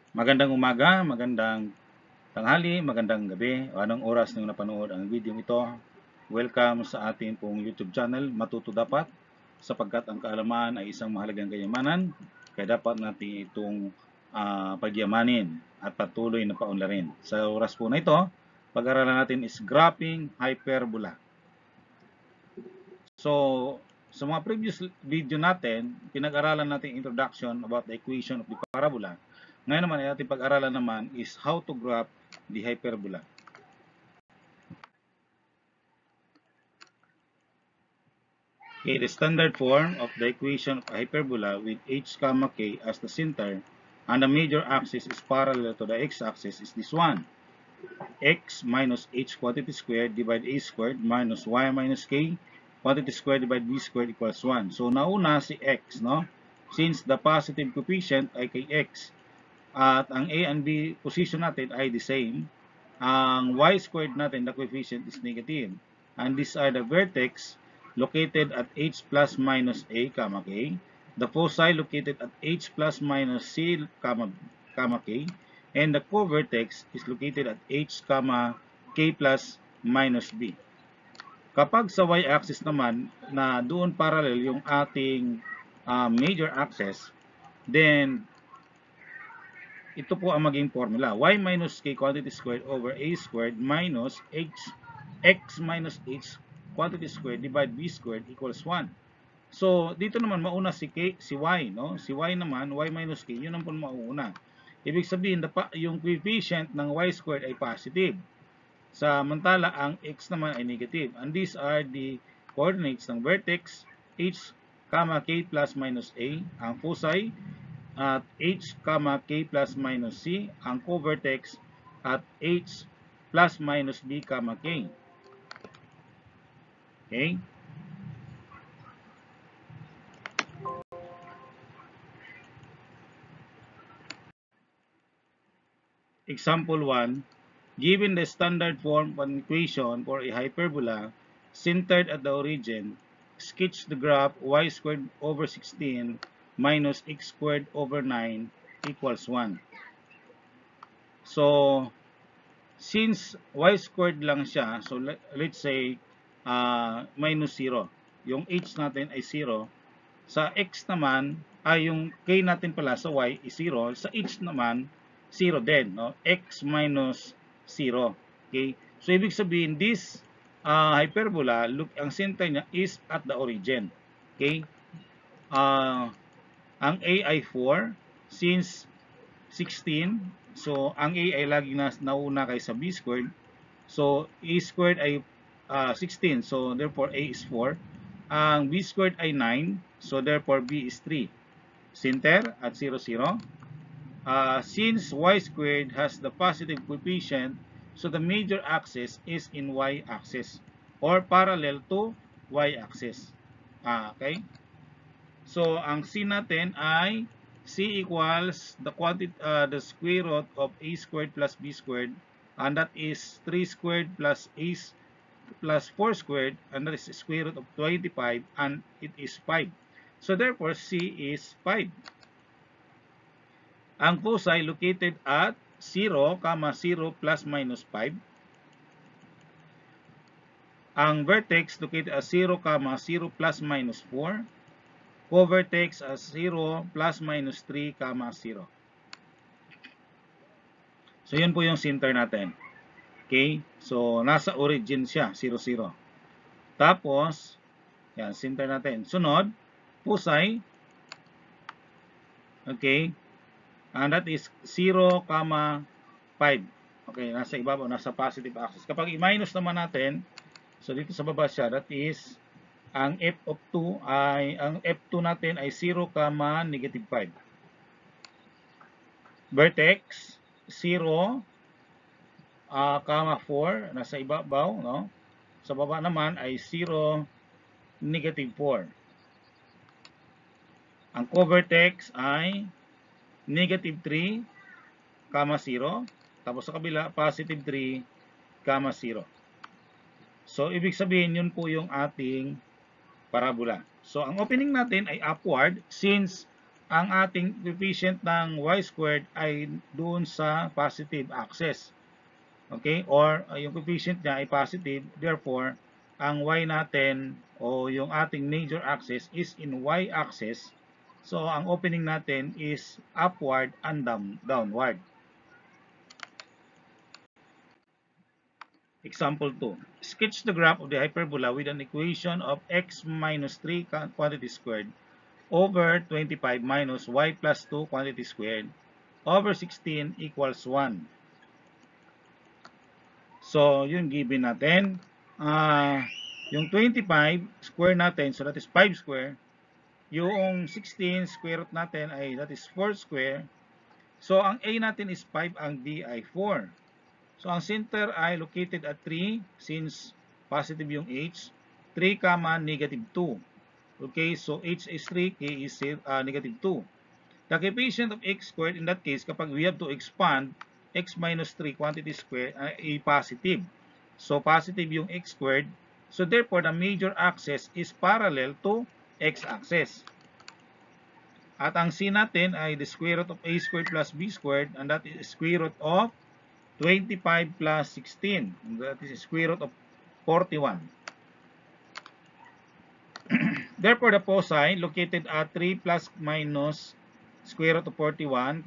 Magandang umaga, magandang tanghali, magandang gabi, o anong oras nyo napanood ang video ito. Welcome sa ating pong YouTube channel, Matuto Dapat, sapagkat ang kaalaman ay isang mahalagang kayamanan, kaya dapat natin itong pagyamanin at patuloy na paunlarin. Sa oras po na ito, pag-aralan natin is graphing hyperbola. So, sa mga previous video natin, pinag-aralan natin introduction about the equation of the parabola. Ngayon naman, ay ating pag-aralan naman is how to graph the hyperbola. Okay, the standard form of the equation of a hyperbola with h comma k as the center and the major axis is parallel to the x-axis is this one. X minus h quantity squared divided a squared minus y minus k quantity squared divided b squared equals 1. So, nauna si x, no? Since the positive coefficient ay kay x, at ang a and b position natin ay the same, ang y squared natin, the coefficient is negative. And these are the vertex located at h plus minus a, comma k. The foci located at h plus minus c, comma k. And the co-vertex is located at h, comma k plus minus b. Kapag sa y-axis naman, na doon parallel yung ating major axis, then ito po ang maging formula. Y minus k quantity squared over a squared minus x minus h quantity squared divided b squared equals 1. So, dito naman mauna si k, si y, no? Si y naman, y minus k, yun ang po mauuna. Ibig sabihin, yung coefficient ng y squared ay positive. Samantala, ang x naman ay negative. And these are the coordinates ng vertex h, k plus minus a, ang foci, at h, k plus minus c, ang co-vertex, at h plus minus b, k. Okay? Example 1. Given the standard form of an equation for a hyperbola centered at the origin, sketch the graph y squared over 16 minus x squared over 9 equals 1. So, since y squared lang siya, so let's say minus 0. Yung h natin ay 0. Sa x naman, ay yung k natin pala sa y is 0. Sa h naman, 0 din. No? X minus 0. Okay? So, ibig sabihin, this hyperbola, look, ang center niya is at the origin. Okay? Ang a ay 4. Since 16, so ang a ay laging nauna kaysa b squared. So, a squared ay 16. So, therefore, a is 4. Ang b squared ay 9. So, therefore, b is 3. Center at 0, 0. Since y squared has the positive coefficient, so the major axis is in y-axis or parallel to y-axis. Okay? So, ang c natin ay c equals the square root of a squared plus b squared, and that is 3 squared plus a plus 4 squared, and that is square root of 25, and it is 5. So, therefore, c is 5. Ang foci located at 0, 0 plus minus 5. Ang vertex located at 0, 0 plus minus 4. Co-vertex as 0 plus minus 3, 0. So, yun po yung center natin. Okay? So, nasa origin siya, 0, 0. Tapos, yan, center natin. Sunod, foci. Okay? And that is 0, 5. Okay, nasa ibabaw, nasa positive axis. Kapag i-minus naman natin, so dito sa baba siya, that is, ang f of 2 ay, ang f2 natin ay 0, negative 5. Vertex, 0, 4, nasa ibabaw, no? Sa baba naman ay 0, negative 4. Ang co-vertex ay negative 3, 0. Tapos sa kabila, positive 3, 0. So, ibig sabihin, yun po yung ating parabola. So, ang opening natin ay upward since ang ating coefficient ng y squared ay doon sa positive axis. Okay? Or yung coefficient niya ay positive, therefore, ang y natin o yung ating major axis is in y axis. So, ang opening natin is upward and downward. Example 2. Sketch the graph of the hyperbola with an equation of x minus 3 quantity squared over 25 minus y plus 2 quantity squared over 16 equals 1. So, yung given natin, yung 25 square natin, so that is 5 square. Yung 16 square root natin ay that is 4 square. So, ang A natin is 5, ang B ay 4. So, ang center ay located at 3 since positive yung H. 3, negative 2. Okay, so H is 3, K is negative 2. The coefficient of x squared in that case, kapag we have to expand, x minus 3 quantity squared ay positive. So, positive yung x squared. So, therefore, the major axis is parallel to x-axis. At ang c natin ay the square root of a squared plus b squared, and that is square root of 25 plus 16. And that is square root of 41. Therefore, the foci located at 3 plus minus square root of 41,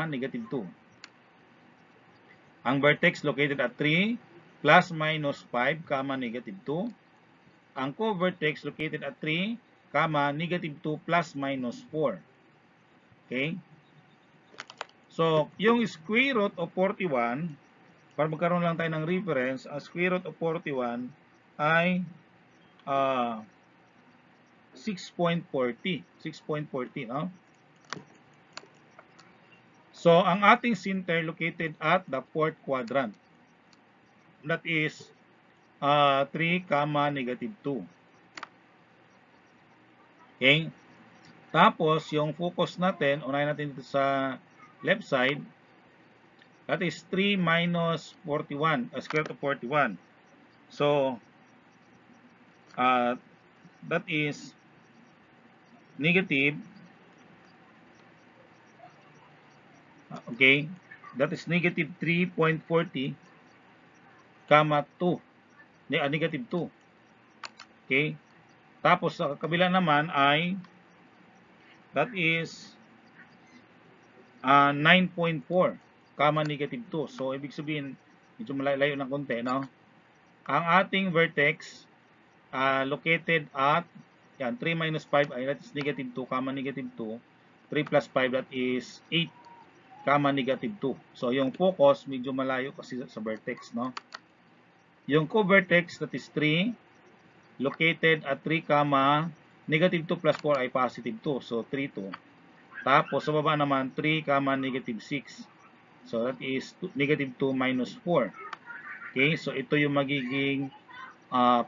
negative 2. Ang vertex located at 3 plus minus 5, negative 2. Ang co-vertex located at 3, negative 2 plus minus 4. Okay? So, yung square root of 41, para magkaroon lang tayo ng reference, ang square root of 41 ay 6.40. 6.40, no? So, ang ating center located at the fourth quadrant. That is 3, negative 2. Okay? Tapos, yung focus natin, unahin natin dito sa left side, that is 3 minus 41, square root of 41. So, that is negative, okay, that is negative 3.40, 2, negative 2. Okay? Tapos, sa kabila naman ay, that is 9.4, negative 2. So, ibig sabihin, medyo malayo ng konti, no? Ang ating vertex, located at, yan, 3 minus 5 ay that is negative 2, negative 2. 3 plus 5, that is 8, negative 2. So, yung focus, medyo malayo kasi sa vertex, no? Yung co-vertex, that is 3, located at 3, negative 2 plus 4 ay positive 2. So, 3, 2. Tapos, sa baba naman, 3, negative 6. So, that is negative 2 minus 4. Okay? So, ito yung magiging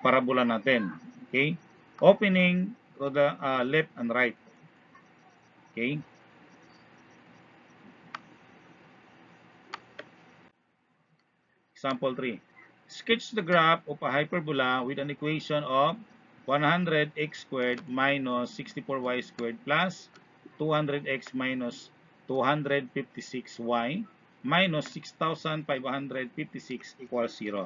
parabola natin. Okay? Opening to the left and right. Okay? Example 3. Sketch the graph of a hyperbola with an equation of 100x squared minus 64y squared plus 200x minus 256y minus 6,556 equals 0.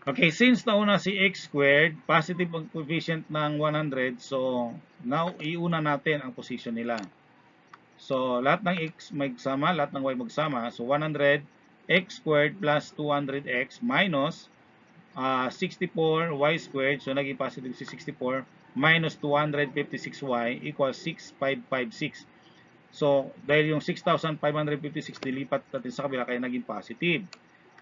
Okay, since nauna si x squared, positive ang coefficient ng 100, so now iuna natin ang position nila. So, lahat ng x magsama, lahat ng y magsama. So, 100 x squared plus 200x minus 64y squared, so naging positive si 64, minus 256y equals 6556. So, dahil yung 6,556 nilipat natin sa kabila, kaya naging positive.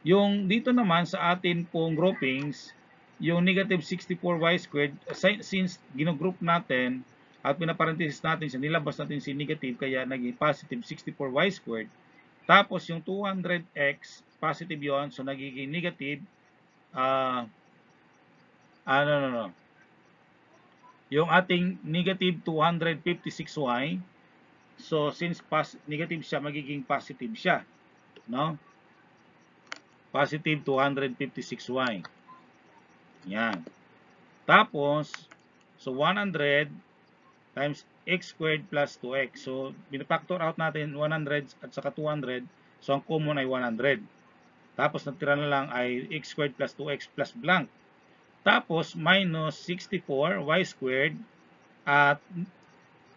Yung dito naman sa atin pong groupings, yung negative 64y squared, since ginogroup natin at pinaparenthesis natin siya, nilabas natin si negative, kaya naging positive 64y squared. Tapos yung 200x, positive yon, so nagiging negative, yung ating negative 256y, so since negative siya, magiging positive siya, no? Positive 256y. Yan. Tapos, so 100 times x squared plus 2x. So, binafactor out natin 100 at saka 200. So, ang common ay 100. Tapos, natira na lang ay x squared plus 2x plus blank. Tapos, minus 64 y squared at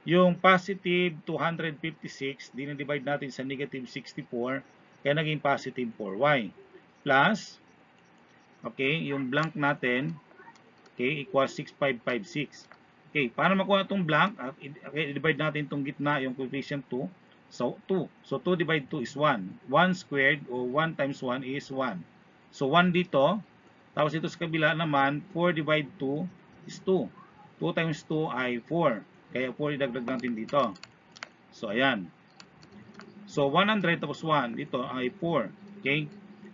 yung positive 256, dinidivide natin sa negative 64, kaya naging positive 4y. Plus, okay, yung blank natin, okay, equals 6556. Okay, para makuha itong blank, okay, divide natin itong gitna, yung coefficient 2. So, 2. So, 2 divided 2 is 1. 1 squared, o 1 times 1 is 1. So, 1 dito. Tapos ito sa kabila naman, 4 divided 2 is 2. 2 times 2 ay 4. Kaya 4 idagdag natin dito. So, ayan. So, 100 tapos 1. Dito ay 4. Okay?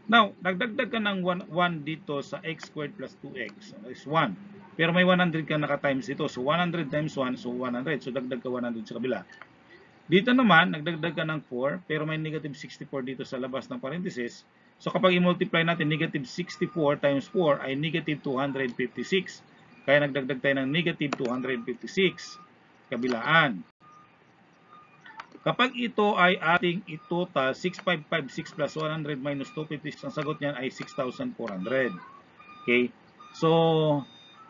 Now, nagdagdag ka ng 1 dito sa x squared plus 2x. So, is 1. Pero may 100 ka naka-times dito. So, 100 times 1, so 100. So, dagdag ka 100 sa kabila. Dito naman, nagdagdag ka ng 4, pero may negative 64 dito sa labas ng parenthesis. So, kapag i-multiply natin, negative 64 times 4 ay negative 256. Kaya nagdagdag tayo ng negative 256 kabilaan. Kapag ito ay ating itotal, 6556 plus 100 minus 256, ang sagot niyan ay 6,400. Okay? So,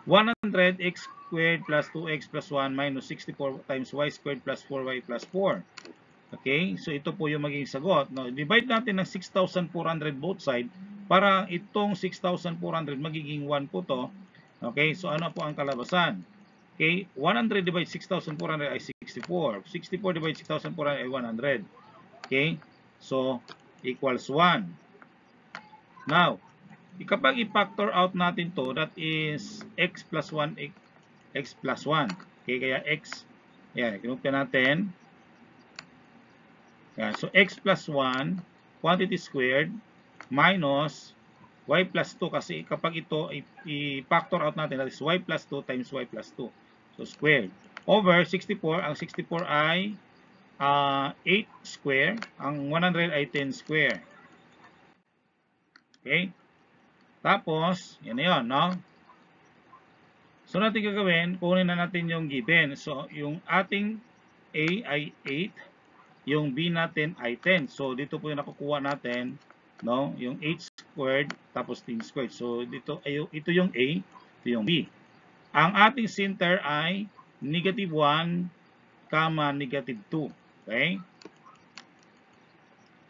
100 x squared plus 2x plus 1 minus 64 times y squared plus 4y plus 4. Okay? So, ito po yung magiging sagot. Now, divide natin ng 6,400 both side para itong 6,400 magiging 1 po to. Okay? So, ano po ang kalabasan? Okay, 100 divided 6,400 ay 64. 64 divided 6,400 ay 100. Okay, so equals 1. Now, kapag i-factor out natin to, that is x plus 1, x plus 1. Okay, kaya x, yan, kinupya natin. Yan, so x plus 1, quantity squared, minus y plus 2, kasi kapag ito i-factor out natin, that is y plus 2 times y plus 2. So, squared. Over 64, ang 64 ay 8 square, ang 100 ay 10 square. Okay? Tapos, yan na yun, no? So, natin gagawin, kunin na natin yung given. So, yung ating A ay 8, yung B natin ay 10. So, dito po yung nakukuha natin, no? Yung 8 squared, tapos 10 squared. So, dito, ito yung A, ito yung B. Ang ating center ay negative 1, negative 2. Okay?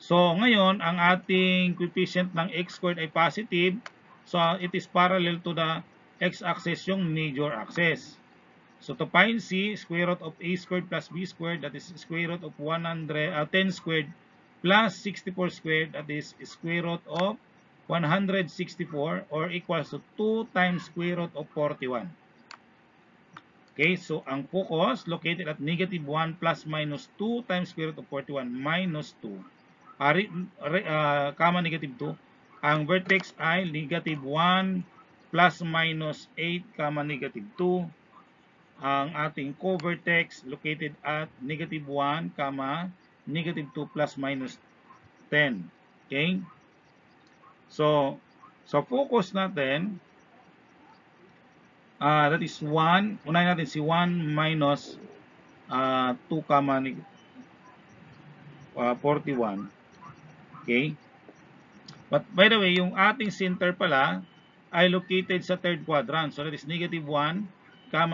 So, ngayon, ang ating coefficient ng x squared ay positive. So, it is parallel to the x-axis, yung major axis. So, to find C, square root of a squared plus b squared, that is square root of 10 squared plus 64 squared, that is square root of 164, or equals to 2 times square root of 41. Okay, so ang focus located at negative 1 plus minus 2 times square root of 41 minus 2, negative 2. Ang vertex ay negative 1 plus minus 8, negative 2. Ang ating co-vertex located at negative 1, negative 2 plus minus 10. Okay? So, sa focus natin, that is 1. Unahin natin si 1 minus 2, 41. Okay? But by the way, yung ating center pala ay located sa third quadrant. So that is negative 1,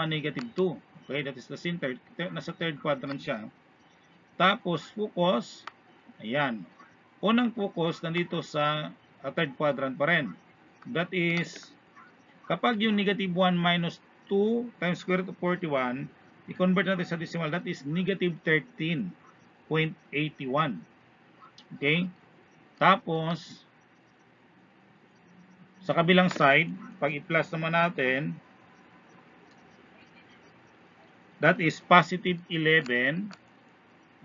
negative 2. Okay? That is the center. Nasa third quadrant siya. Tapos focus, ayan. Unang focus nandito sa third quadrant pa rin. That is, kapag yung negative 1 minus 2 times square root of 41, i-convert natin sa decimal, that is negative 13.81. Okay? Tapos, sa kabilang side, pag i-plus naman natin, that is positive 11.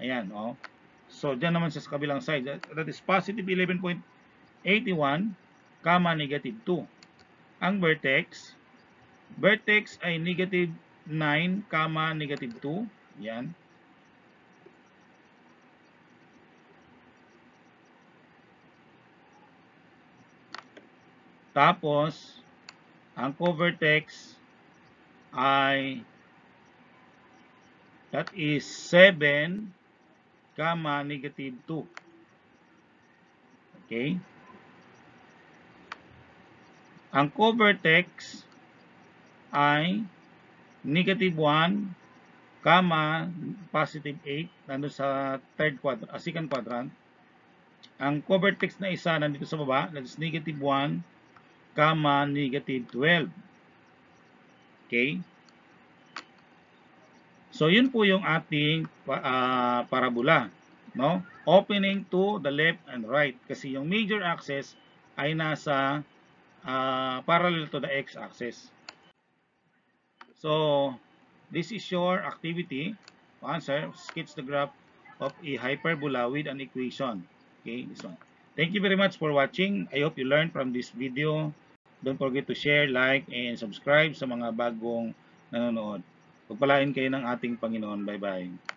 Ayan, oh. So, dyan naman sa kabilang side, that is positive 11.81, negative 2. Ang vertex ay negative 9, negative 2. Yan. Tapos, ang co-vertex ay That is 7, negative 2. Okay? Ang co-vertex ay negative 1, positive 8, nandun sa second quadrant. Ang co-vertex na isa nandito sa baba, that is negative 1, negative 12. Okay? So, yun po yung ating parabola. No? Opening to the left and right. Kasi yung major axis ay nasa parallel to the x-axis. So, this is your activity. Answer, sketch the graph of a hyperbola with an equation. Okay, this one. Thank you very much for watching. I hope you learned from this video. Don't forget to share, like, and subscribe sa mga bagong nanonood. Pagpalain kayo ng ating Panginoon. Bye-bye.